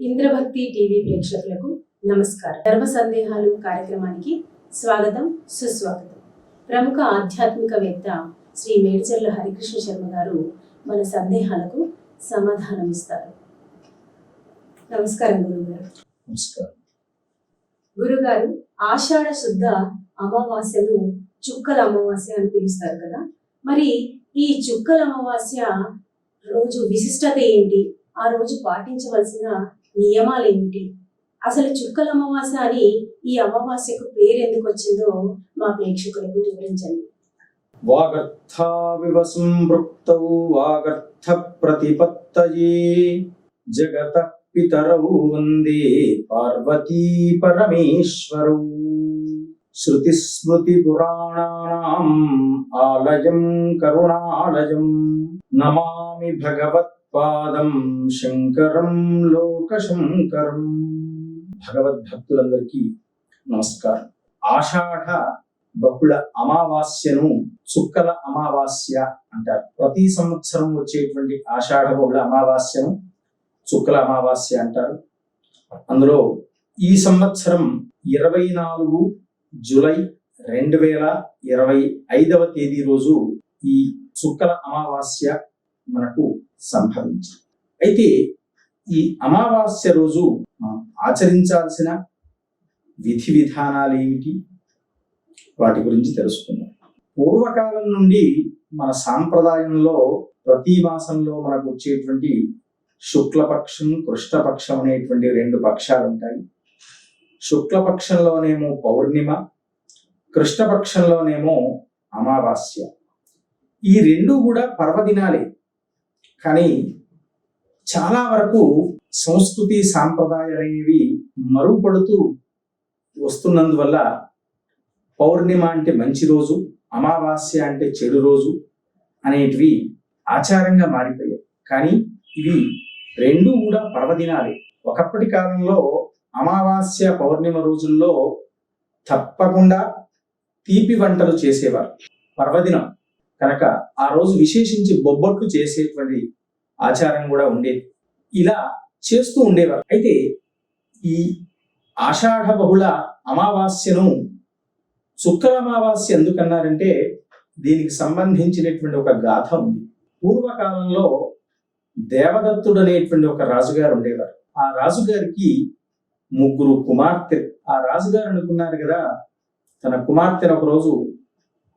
ఇంద్రభక్తి TV ప్రేక్షకులకు నమస్కారం. ధర్మ సందేహాలు కార్యక్రమానికి స్వాగతం, సుస్వాగతం. ప్రముఖ ఆధ్యాత్మికవేత్త శ్రీ మేడ్చర్ల హరికృష్ణ శర్మ గారు మన సందేహాలకు సమాధానం ఇస్తారు. నమస్కారం గురుగారు. నమస్కారం. గురుగారు, ఆషాఢ శుద్ధ అమావాస్యను చుక్కల అమావాస్య అని పిలుస్తారు కదా, మరి ఈ చుక్కల అమావాస్య రోజు విశిష్టత ఏంటి? ఆ రోజు పాటించవలసిన నియమాలు ఏమిటి? అసలు చుక్కల అమావాస్య అని ఈ అమావాస్యకు పేరు ఎందుకు వచ్చిందో మా ప్రేక్షకులకు వివరించండి. వాగర్థావివ సంపృక్తౌ వాగర్థ ప్రతిపత్తయే జగతః పితరౌ వందే పార్వతీ పరమేశ్వరౌ. శృతి స్మృతి పురాణానాం ఆలయం కరుణాలయం నమామి భగవత్పాదం శంకరం లోకశంకరం. భగవద్భక్తులందరికీ నమస్కారం. ఆషాఢ బహుళ అమావాస్యను చుక్కల అమావాస్య అంటారు. ప్రతి సంవత్సరం వచ్చేటువంటి ఆషాఢ బహుళ అమావాస్యను చుక్కల అమావాస్య అంటారు. అందులో ఈ సంవత్సరం 24 జూలై 2025వ తేదీ రోజు ఈ చుక్కల అమావాస్య మనకు సంభవించింది. అయితే ఈ అమావాస్య రోజు మనం ఆచరించాల్సిన విధి విధానాలు ఏమిటి, వాటి గురించి తెలుసుకుందాం. పూర్వకాలం నుండి మన సాంప్రదాయంలో ప్రతి మాసంలో మనకు వచ్చేటువంటి శుక్లపక్షం, కృష్ణపక్షం అనేటువంటి 2 పక్షాలు ఉంటాయి. శుక్లపక్షంలోనేమో పౌర్ణిమ, కృష్ణపక్షంలోనేమో అమావాస్య. ఈ 2 కూడా పర్వదినాలే. కానీ చాలా వరకు సంస్కృతి సాంప్రదాయాలు అనేవి మరుగుపడుతూ వస్తున్నందువల్ల పౌర్ణిమ అంటే మంచి రోజు, అమావాస్య అంటే చెడు రోజు అనేటివి ఆచారంగా మారిపోయాయి. కానీ ఇవి 2 కూడా పర్వదినాలే. ఒకప్పటి కాలంలో అమావాస్య పౌర్ణిమ రోజుల్లో తప్పకుండా తీపి వంటలు చేసేవారు. పర్వదినం కనుక ఆ రోజు విశేషించి బొబ్బట్లు చేసేటువంటి ఆచారం కూడా ఉండేది. ఇలా చేస్తూ ఉండేవారు. అయితే ఈ ఆషాఢ బహుళ అమావాస్యను చుక్కల అమావాస్య ఎందుకన్నారంటే దీనికి సంబంధించినటువంటి ఒక గాథ ఉంది. పూర్వకాలంలో దేవదత్తుడు అనేటువంటి ఒక రాజుగారు ఉండేవారు. ఆ రాజుగారికి 3 కుమార్తెలు. ఆ రాజుగారు అనుకున్నారు కదా, తన కుమార్తెను ఒకరోజు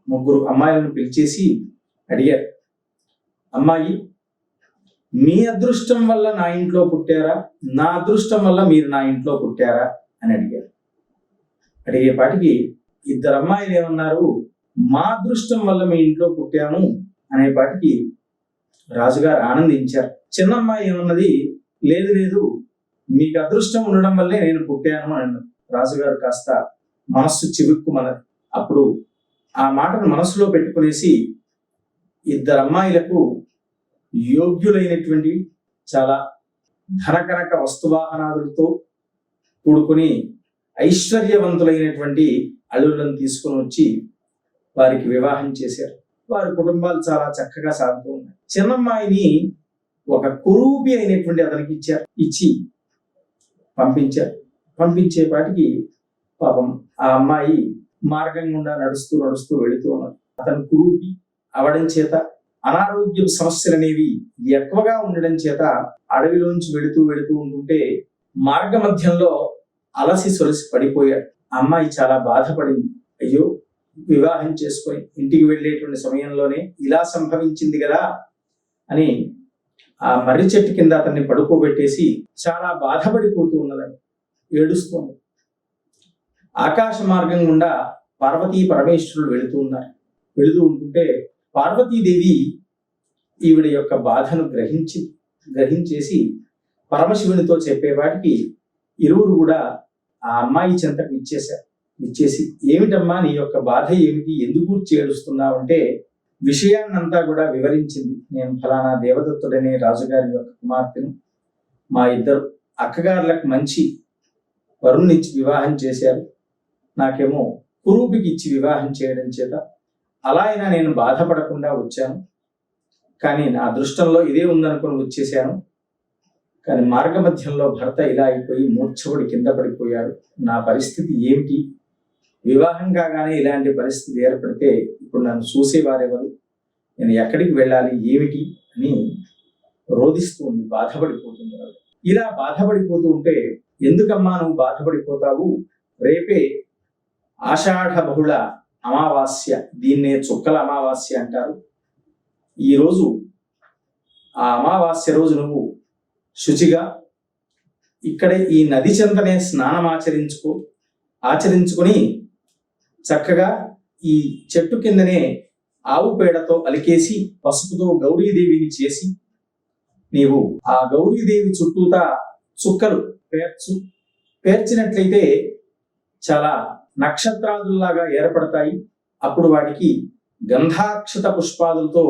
3 అమ్మాయిలను పిలిచేసి అడిగారు, అమ్మాయి, మీ అదృష్టం వల్ల నా ఇంట్లో పుట్టారా, నా అదృష్టం వల్ల మీరు నా ఇంట్లో పుట్టారా అని అడిగారు. అడిగేపాటికి 2 అమ్మాయిలు ఏమన్నారు, మా అదృష్టం వల్ల మీ ఇంట్లో పుట్టాము అనేపాటికి రాజుగారు ఆనందించారు. చిన్నమ్మాయి ఏమన్నది, లేదు లేదు, మీకు అదృష్టం ఉండడం వల్లే నేను పుట్టాను అని అన్నారు. రాజుగారు కాస్త మనస్సు చివుక్కుమన్నది. అప్పుడు ఆ మాటను మనసులో పెట్టుకునేసి 2 అమ్మాయిలకు యోగ్యులైనటువంటి చాలా ధనకనక వస్తువాహనాదులతో కూడుకుని ఐశ్వర్యవంతులైనటువంటి అల్లులను తీసుకుని వచ్చి వారికి వివాహం చేశారు. వారి కుటుంబాలు చాలా చక్కగా సాగుతూ ఉన్నాయి. చిన్నమ్మాయిని ఒక కురూపి అయినటువంటి అతనికి ఇచ్చారు. ఇచ్చి పంపించారు. పంపించేపాటికి పాపం ఆ అమ్మాయి మార్గం గుండా నడుస్తూ నడుస్తూ వెళుతూ ఉన్నది. అతను కురూపి అవడం చేత అనారోగ్య సమస్యలు అనేవి ఎక్కువగా ఉండడం చేత అడవిలోంచి వెళుతూ వెళుతూ ఉంటుంటే మార్గ మధ్యంలో అలసి సొలసి పడిపోయాడు. అమ్మాయి చాలా బాధపడింది. అయ్యో, వివాహం చేసుకొని ఇంటికి వెళ్ళేటువంటి సమయంలోనే ఇలా సంభవించింది కదా అని ఆ మర్రి చెట్టు కింద అతన్ని పడుకోబెట్టేసి చాలా బాధపడిపోతూ ఉన్నదని ఏడుస్తుంది. ఆకాశ మార్గం గుండా పార్వతీ పరమేశ్వరుడు వెళుతూ ఉన్నారు. వెళుతూ ఉంటుంటే పార్వతీదేవి ఈవిడ యొక్క బాధను గ్రహించేసి పరమశివునితో చెప్పేవాటికి ఇరువురు కూడా ఆ అమ్మాయి చెంతకు ఇచ్చేసి ఏమిటమ్మా నీ యొక్క బాధ ఏమిటి, ఎందుకు ఏడుస్తున్నావు అంటే విషయాన్నంతా కూడా వివరించింది. నేను ఫలానా దేవదత్తుడనే రాజుగారి యొక్క కుమార్తెను, మా 2 అక్కగారులకు మంచి వరుణ్ణిచ్చి వివాహం చేశారు, నాకేమో కురూపికి ఇచ్చి వివాహం చేయడం చేత అలా అయినా నేను బాధపడకుండా వచ్చాను, కానీ నా అదృష్టంలో ఇదే ఉందనుకొని వచ్చేసాను. కానీ మార్గ మధ్యంలో భర్త ఇలా అయిపోయి మూర్ఛపడి కింద పడిపోయాడు. నా పరిస్థితి ఏమిటి? వివాహం కాగానే ఇలాంటి పరిస్థితి ఏర్పడితే ఇప్పుడు నన్ను చూసేవారెవరు? నేను ఎక్కడికి వెళ్ళాలి ఏమిటి అని రోధిస్తూ ఉంది, బాధపడిపోతుంది. ఇలా బాధపడిపోతూ ఉంటే, ఎందుకమ్మా నువ్వు బాధపడిపోతావు? రేపే ఆషాఢ బహుళ అమావాస్య, దీన్నే చుక్కల అమావాస్య అంటారు. ఈరోజు ఆ అమావాస్య రోజు నువ్వు శుచిగా ఇక్కడే ఈ నది చెంతనే స్నానం ఆచరించుకొని చక్కగా ఈ చెట్టు కిందనే ఆవు పేడతో అలికేసి పసుపుతో గౌరీదేవిని చేసి నీవు ఆ గౌరీదేవి చుట్టూతా చుక్కలు పేర్చినట్లయితే చాలా నక్షత్రాదుల్లాగా ఏర్పడతాయి. అప్పుడు వాటికి గంధాక్షత పుష్పాదులతో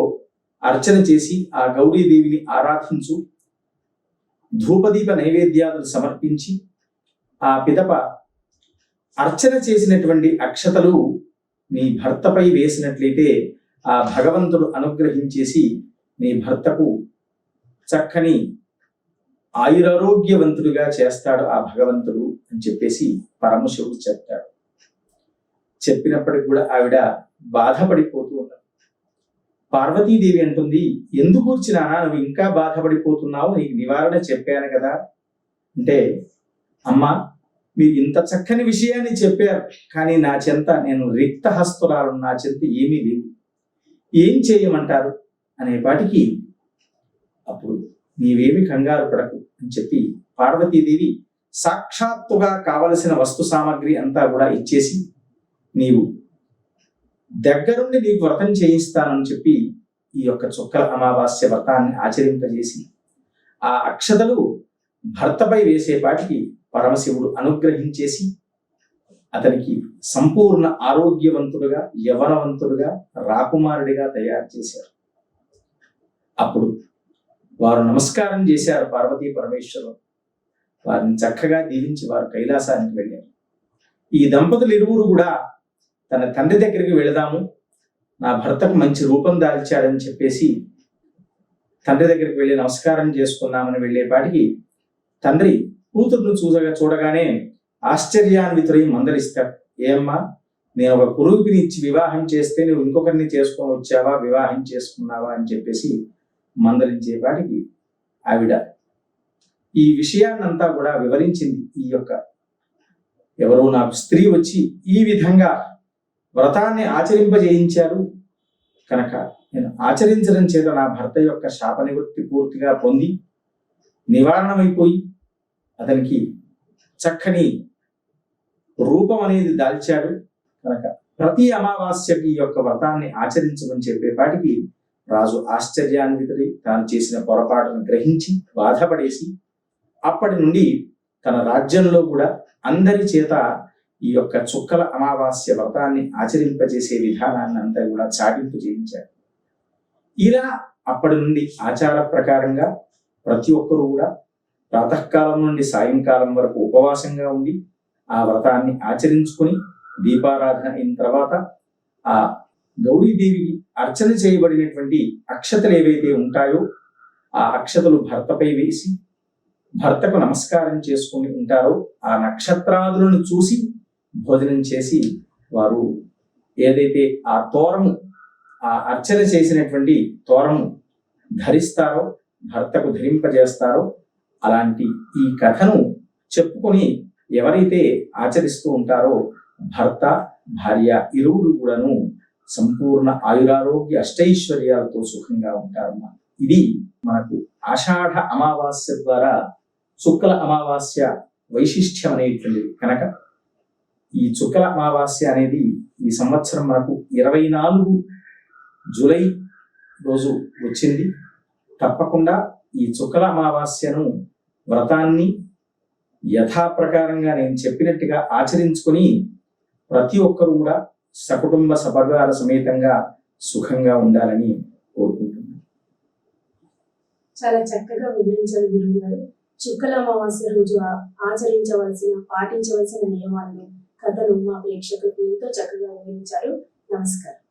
అర్చన చేసి ఆ గౌరీదేవిని ఆరాధించు. ధూపదీప నైవేద్యాదులు సమర్పించి ఆ పిదప అర్చన చేసినటువంటి అక్షతలు నీ భర్తపై వేసినట్లయితే ఆ భగవంతుడు అనుగ్రహించేసి నీ భర్తకు చక్కని ఆయురారోగ్యవంతుడిగా చేస్తాడు ఆ భగవంతుడు అని చెప్పేసి పరమశివుడు చెప్తాడు. చెప్పినప్పటికి కూడా ఆవిడ బాధపడిపోతూ ఉన్నారు. పార్వతీదేవి అంటుంది, ఎందుకు వచ్చినా నువ్వు ఇంకా బాధపడిపోతున్నావు? నీకు నివారణ చెప్పాను కదా అంటే, అమ్మా మీరు ఇంత చక్కని విషయాన్ని చెప్పారు, కానీ నా చెంత నేను రిక్త హస్తురాలు, నా చెంత ఏమీ లేవు, ఏం చేయమంటారు అనేపాటికి అప్పుడు నీవేమి కంగారు పడకు అని చెప్పి పార్వతీదేవి సాక్షాత్తుగా కావలసిన వస్తు సామాగ్రి అంతా కూడా ఇచ్చేసి, నీవు దగ్గరుండి నీకు వ్రతం చేయిస్తానని చెప్పి ఈ యొక్క చుక్కల అమావాస్య వ్రతాన్ని ఆచరింపజేసి ఆ అక్షతలు భర్తపై వేసేపాటికి పరమశివుడు అనుగ్రహించేసి అతనికి సంపూర్ణ ఆరోగ్యవంతుడుగా, యవనవంతుడుగా, రాకుమారుడిగా తయారు చేశారు. అప్పుడు వారు నమస్కారం చేశారు పార్వతీ పరమేశ్వరుడు. వారిని చక్కగా దీవించి వారు కైలాసానికి వెళ్ళారు. ఈ దంపతులు ఇరువురు కూడా తన తండ్రి దగ్గరికి వెళదాము, నా భర్తకు మంచి రూపం దాల్చాడని చెప్పేసి తండ్రి దగ్గరికి వెళ్ళి నమస్కారం చేసుకున్నామని వెళ్ళేపాటికి తండ్రి కూతురును చూడగానే ఆశ్చర్యాన్వితుడై మందలిస్తాడు. ఏమ్మా, నేను ఒక కురూపిని ఇచ్చి వివాహం చేస్తే నువ్వు ఇంకొకరిని చేసుకొని వచ్చావా, వివాహం చేసుకున్నావా అని చెప్పేసి మందలించేపాటికి ఆవిడ ఈ విషయాన్నంతా కూడా వివరించింది. ఈ యొక్క ఎవరో నాకు స్త్రీ వచ్చి ఈ విధంగా వ్రతాన్ని ఆచరింపజేయించారు కనుక నేను ఆచరించడం చేత నా భర్త యొక్క శాప నివృత్తి పూర్తిగా పొంది నివారణమైపోయి అతనికి చక్కని రూపం అనేది దాల్చాడు కనుక ప్రతి అమావాస్యకి ఈ యొక్క వ్రతాన్ని ఆచరించమని చెప్పేపాటికి రాజు ఆశ్చర్యాన్వితుడై తాను చేసిన పొరపాటును గ్రహించి బాధపడేసి అప్పటి నుండి తన రాజ్యంలో కూడా అందరి చేత ఈ యొక్క చుక్కల అమావాస్య వ్రతాన్ని ఆచరింపజేసే విధానాన్ని అంతా కూడా చాటింపు చేయించాడు. ఇలా అప్పటి నుండి ఆచార ప్రకారంగా ప్రతి ఒక్కరూ కూడా ప్రాతకాలం నుండి సాయంకాలం వరకు ఉపవాసంగా ఉండి ఆ వ్రతాన్ని ఆచరించుకుని దీపారాధన అయిన తర్వాత ఆ గౌరీదేవికి అర్చన చేయబడినటువంటి అక్షతలు ఏవైతే ఉంటాయో ఆ అక్షతలు భర్తపై వేసి భర్తకు నమస్కారం చేసుకుని ఉంటారో ఆ నక్షత్రాదులను చూసి భోజనం చేసి వారు ఏదైతే ఆ తోరము, ఆ అర్చన చేసినటువంటి తోరము ధరిస్తారో, భర్తకు ధరింపజేస్తారో అలాంటి ఈ కథను చెప్పుకొని ఎవరైతే ఆచరిస్తూ ఉంటారో భర్త భార్య ఇరువురు కూడాను సంపూర్ణ ఆయురారోగ్య అష్టైశ్వర్యాలతో సుఖంగా ఉంటారన్నమాట. ఇది మనకు ఆషాఢ అమావాస్య ద్వారా చుక్కల అమావాస్య వైశిష్ట్యం అనేటువంటిది కనుక ఈ చుక్కల అమావాస్య అనేది ఈ సంవత్సరం మనకు 24 జూలై రోజు వచ్చింది. తప్పకుండా ఈ చుక్కల అమావాస్యను వ్రతాన్ని యథాప్రకారంగా నేను చెప్పినట్టుగా ఆచరించుకొని ప్రతి ఒక్కరు కూడా సకుటుంబ సపరివార సమేతంగా సుఖంగా ఉండాలని కోరుకుంటున్నాను. చాలా చక్కగా వివరించారు గురువు గారు. చుక్కల అమావాస్య రోజు పాటించవలసిన నియమాలను, కథను మా ప్రేక్షకులకు ఎంతో చక్కగా వివరించారు. నమస్కారం.